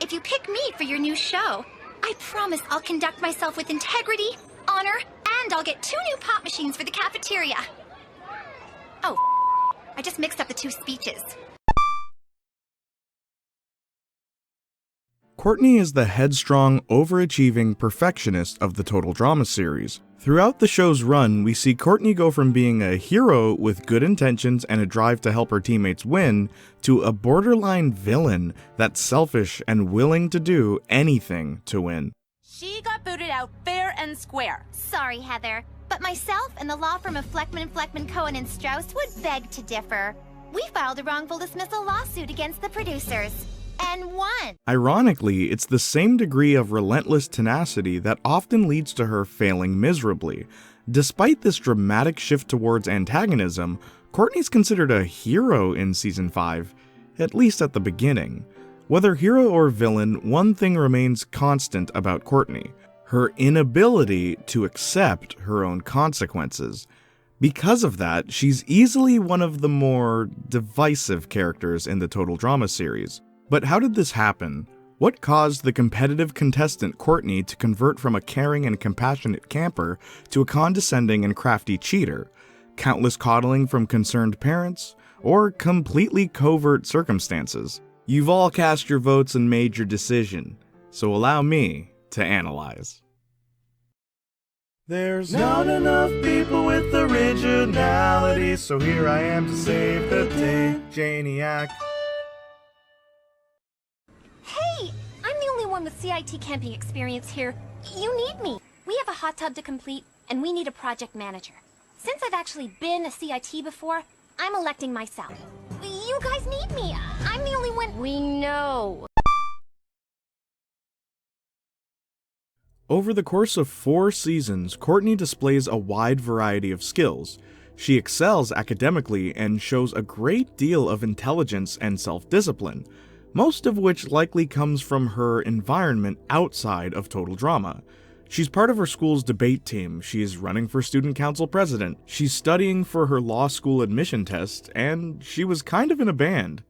if you pick me for your new show. I promise I'll conduct myself with integrity, honor, and I'll get 2 new pop machines for the cafeteria. Oh, I just mixed up the 2 speeches. Courtney is the headstrong, overachieving perfectionist of the Total Drama series. Throughout the show's run, we see Courtney go from being a hero with good intentions and a drive to help her teammates win, to a borderline villain that's selfish and willing to do anything to win. She got booted out fair and square. Sorry, Heather, but myself and the law firm of Fleckman, Cohen, and Strauss would beg to differ. We filed a wrongful dismissal lawsuit against the producers. And won! Ironically, it's the same degree of relentless tenacity that often leads to her failing miserably. Despite this dramatic shift towards antagonism, Courtney's considered a hero in Season 5, at least at the beginning. Whether hero or villain, one thing remains constant about Courtney: her inability to accept her own consequences. Because of that, she's easily one of the more divisive characters in the Total Drama series. But how did this happen? What caused the competitive contestant Courtney to convert from a caring and compassionate camper to a condescending and crafty cheater? Countless coddling from concerned parents? Or completely covert circumstances? You've all cast your votes and made your decision, so allow me to analyze. There's not enough people with originality, so here I am to save the day, Jaynalysis. Hey, I'm the only one with CIT camping experience here. You need me. We have a hot tub to complete, and we need a project manager. Since I've actually been a CIT before, I'm electing myself. You guys need me. I'm the only one. We know. Over the course of 4 seasons, Courtney displays a wide variety of skills. She excels academically and shows a great deal of intelligence and self-discipline, most of which likely comes from her environment outside of Total Drama. She's part of her school's debate team, she's running for student council president, she's studying for her law school admission test, and she was kind of in a band.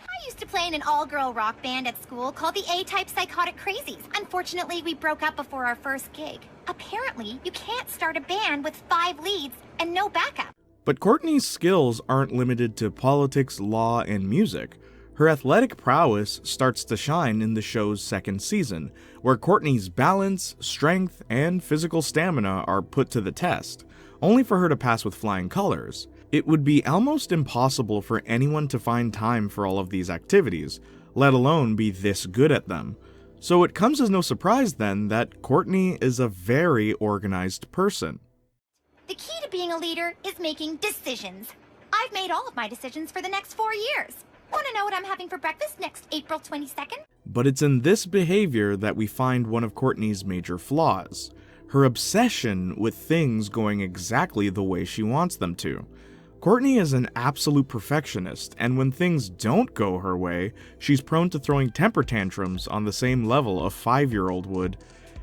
I used to play in an all-girl rock band at school called the A-Type Psychotic Crazies. Unfortunately, we broke up before our first gig. Apparently, you can't start a band with 5 leads and no backup. But Courtney's skills aren't limited to politics, law, and music. Her athletic prowess starts to shine in the show's 2nd season, where Courtney's balance, strength, and physical stamina are put to the test, only for her to pass with flying colors. It would be almost impossible for anyone to find time for all of these activities, let alone be this good at them. So it comes as no surprise then that Courtney is a very organized person. The key to being a leader is making decisions. I've made all of my decisions for the next 4 years. Want to know what I'm having for breakfast next April 22nd? But it's in this behavior that we find one of Courtney's major flaws: her obsession with things going exactly the way she wants them to. Courtney is an absolute perfectionist, and when things don't go her way, she's prone to throwing temper tantrums on the same level a 5-year-old would.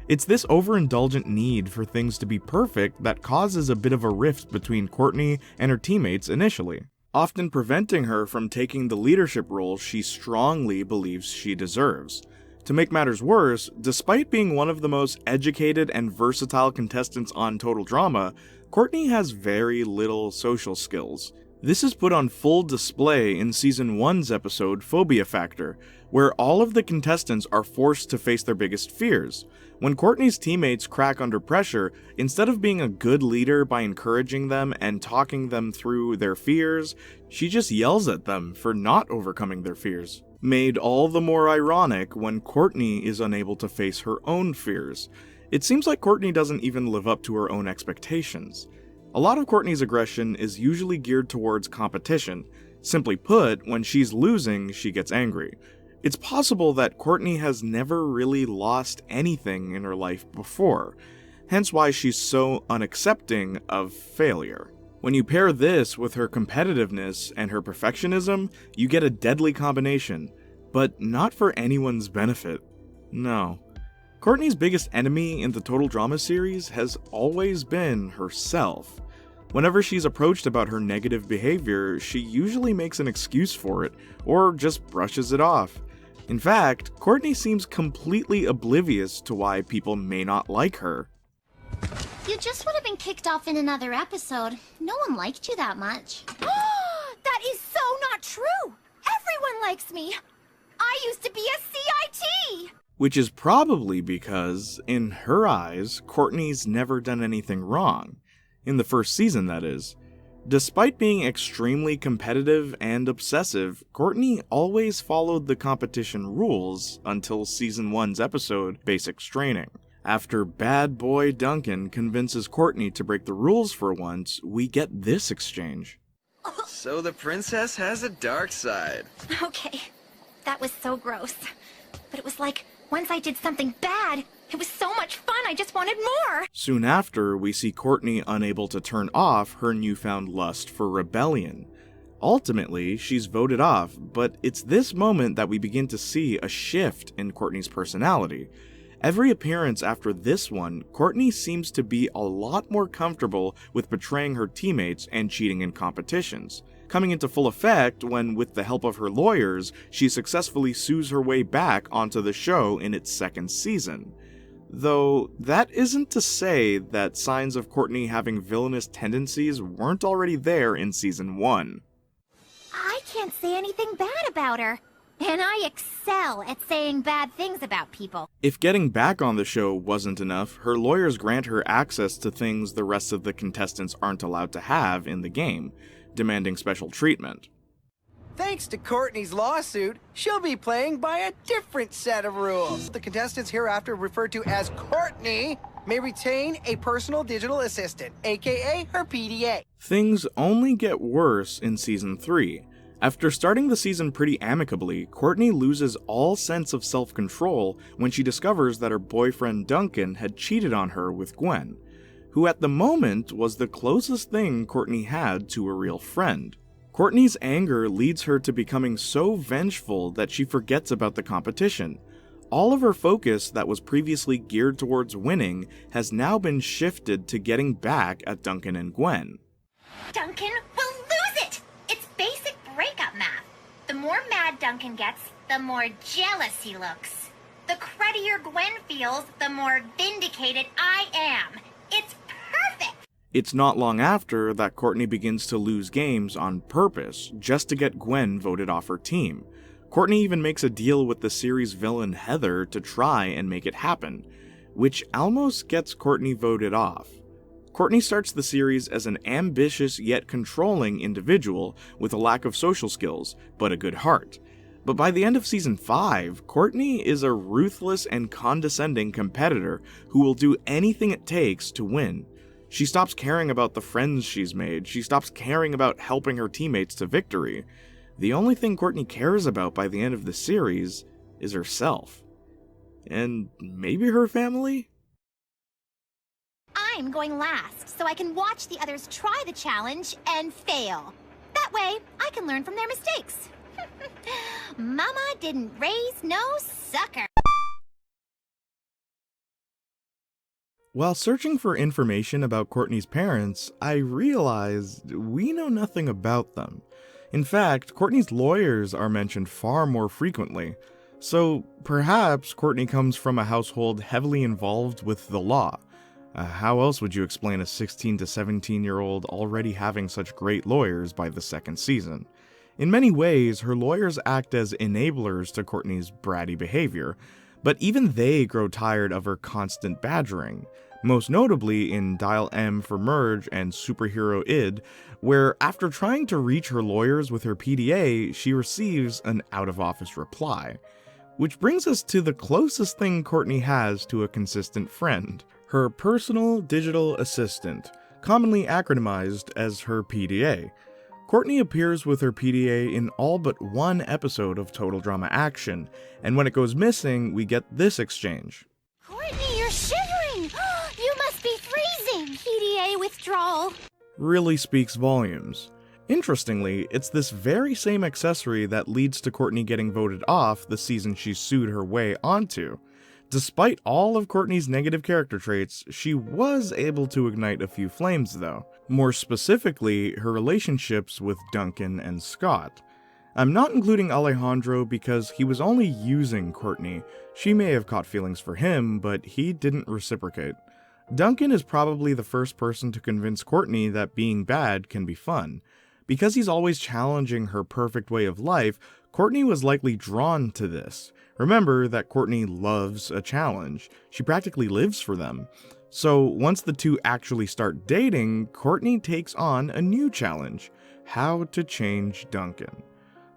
It's this overindulgent need for things to be perfect that causes a bit of a rift between Courtney and her teammates initially, often preventing her from taking the leadership role she strongly believes she deserves. To make matters worse, despite being one of the most educated and versatile contestants on Total Drama, Courtney has very little social skills. This is put on full display in Season 1's episode Phobia Factor, where all of the contestants are forced to face their biggest fears. When Courtney's teammates crack under pressure, instead of being a good leader by encouraging them and talking them through their fears, she just yells at them for not overcoming their fears. Made all the more ironic when Courtney is unable to face her own fears. It seems like Courtney doesn't even live up to her own expectations. A lot of Courtney's aggression is usually geared towards competition. Simply put, when she's losing, she gets angry. It's possible that Courtney has never really lost anything in her life before, hence why she's so unaccepting of failure. When you pair this with her competitiveness and her perfectionism, you get a deadly combination, but not for anyone's benefit. No. Courtney's biggest enemy in the Total Drama series has always been herself. Whenever she's approached about her negative behavior, she usually makes an excuse for it, or just brushes it off. In fact, Courtney seems completely oblivious to why people may not like her. You just would have been kicked off in another episode. No one liked you that much. That is so not true! Everyone likes me! I used to be a CIT! Which is probably because, in her eyes, Courtney's never done anything wrong. In the first season, that is. Despite being extremely competitive and obsessive, Courtney always followed the competition rules until Season 1's episode, Basic Training. After bad boy Duncan convinces Courtney to break the rules for once, we get this exchange. So the princess has a dark side. Okay, that was so gross. But it was like, once I did something bad, it was so much fun, I just wanted more! Soon after, we see Courtney unable to turn off her newfound lust for rebellion. Ultimately, she's voted off, but it's this moment that we begin to see a shift in Courtney's personality. Every appearance after this one, Courtney seems to be a lot more comfortable with betraying her teammates and cheating in competitions, coming into full effect when, with the help of her lawyers, she successfully sues her way back onto the show in its second season. Though, that isn't to say that signs of Courtney having villainous tendencies weren't already there in Season 1. I can't say anything bad about her. And I excel at saying bad things about people. If getting back on the show wasn't enough, her lawyers grant her access to things the rest of the contestants aren't allowed to have in the game, demanding special treatment. Thanks to Courtney's lawsuit, she'll be playing by a different set of rules. The contestants hereafter referred to as Courtney may retain a personal digital assistant, aka her PDA. Things only get worse in Season 3. After starting the season pretty amicably, Courtney loses all sense of self-control when she discovers that her boyfriend Duncan had cheated on her with Gwen, who at the moment was the closest thing Courtney had to a real friend. Courtney's anger leads her to becoming so vengeful that she forgets about the competition. All of her focus that was previously geared towards winning has now been shifted to getting back at Duncan and Gwen. Duncan will lose it! It's basic breakup math. The more mad Duncan gets, the more jealous he looks. The cruddier Gwen feels, the more vindicated I am. It's perfect! It's not long after that Courtney begins to lose games on purpose just to get Gwen voted off her team. Courtney even makes a deal with the series villain Heather to try and make it happen, which almost gets Courtney voted off. Courtney starts the series as an ambitious yet controlling individual with a lack of social skills, but a good heart. But by the end of Season 5, Courtney is a ruthless and condescending competitor who will do anything it takes to win. She stops caring about the friends she's made, she stops caring about helping her teammates to victory. The only thing Courtney cares about by the end of the series is herself. And maybe her family? I'm going last, so I can watch the others try the challenge and fail. That way, I can learn from their mistakes. Mama didn't raise no sucker. While searching for information about Courtney's parents, I realized we know nothing about them. In fact, Courtney's lawyers are mentioned far more frequently, so perhaps Courtney comes from a household heavily involved with the law. How else would you explain a 16 to 17-year-old already having such great lawyers by the second season? In many ways, her lawyers act as enablers to Courtney's bratty behavior, but even they grow tired of her constant badgering, most notably in Dial M for Merge and Superhero Id, where after trying to reach her lawyers with her PDA, she receives an out-of-office reply. Which brings us to the closest thing Courtney has to a consistent friend, her personal digital assistant, commonly acronymized as her PDA. Courtney appears with her PDA in all but one episode of Total Drama Action, and when it goes missing, we get this exchange. Courtney, you're shivering! You must be freezing! PDA withdrawal. Really speaks volumes. Interestingly, it's this very same accessory that leads to Courtney getting voted off the season she sued her way onto. Despite all of Courtney's negative character traits, she was able to ignite a few flames though. More specifically, her relationships with Duncan and Scott. I'm not including Alejandro because he was only using Courtney. She may have caught feelings for him, but he didn't reciprocate. Duncan is probably the first person to convince Courtney that being bad can be fun. Because he's always challenging her perfect way of life, Courtney was likely drawn to this. Remember that Courtney loves a challenge. She practically lives for them. So once the two actually start dating, Courtney takes on a new challenge: how to change Duncan.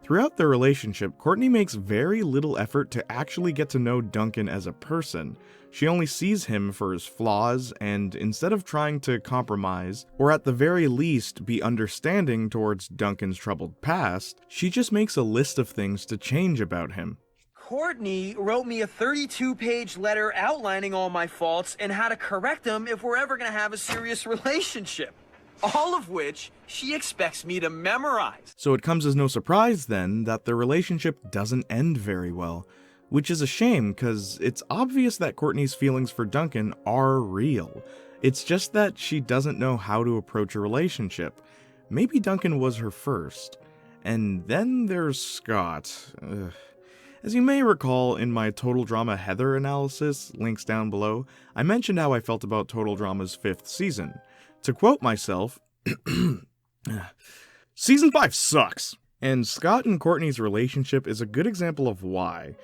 Throughout their relationship, Courtney makes very little effort to actually get to know Duncan as a person. She only sees him for his flaws, and instead of trying to compromise, or at the very least be understanding towards Duncan's troubled past, she just makes a list of things to change about him. Courtney wrote me a 32-page letter outlining all my faults and how to correct them if we're ever going to have a serious relationship. All of which she expects me to memorize. So it comes as no surprise then that the relationship doesn't end very well, which is a shame because it's obvious that Courtney's feelings for Duncan are real. It's just that she doesn't know how to approach a relationship. Maybe Duncan was her first. And then there's Scott. As you may recall in my Total Drama Heather analysis, links down below, I mentioned how I felt about Total Drama's 5th season. To quote myself, Season 5 sucks! And Scott and Courtney's relationship is a good example of why.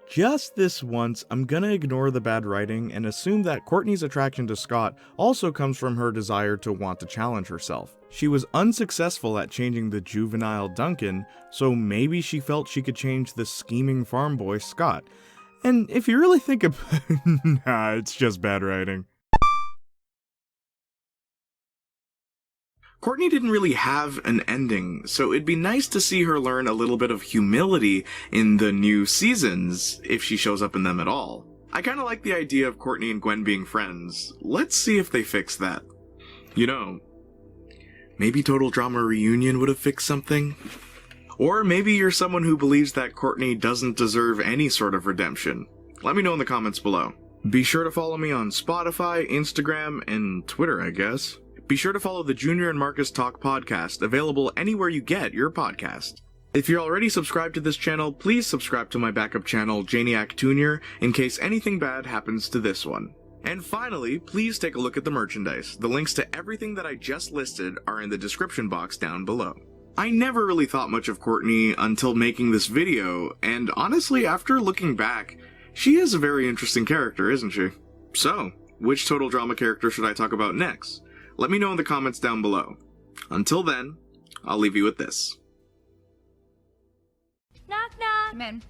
Just this once, I'm gonna ignore the bad writing and assume that Courtney's attraction to Scott also comes from her desire to want to challenge herself. She was unsuccessful at changing the juvenile Duncan, so maybe she felt she could change the scheming farm boy Scott. And if you really think about nah, it's just bad writing. Courtney didn't really have an ending, so it'd be nice to see her learn a little bit of humility in the new seasons, if she shows up in them at all. I kinda like the idea of Courtney and Gwen being friends. Let's see if they fix that. You know, maybe Total Drama Reunion would have fixed something? Or maybe you're someone who believes that Courtney doesn't deserve any sort of redemption. Let me know in the comments below. Be sure to follow me on Spotify, Instagram, and Twitter, I guess. Be sure to follow the Junior and Marcus Talk podcast, available anywhere you get your podcast. If you're already subscribed to this channel, please subscribe to my backup channel, Jaynalysis Jr., in case anything bad happens to this one. And finally, please take a look at the merchandise. The links to everything that I just listed are in the description box down below. I never really thought much of Courtney until making this video, and honestly, after looking back, she is a very interesting character, isn't she? So, which Total Drama character should I talk about next? Let me know in the comments down below. Until then, I'll leave you with this. Knock knock. Come in.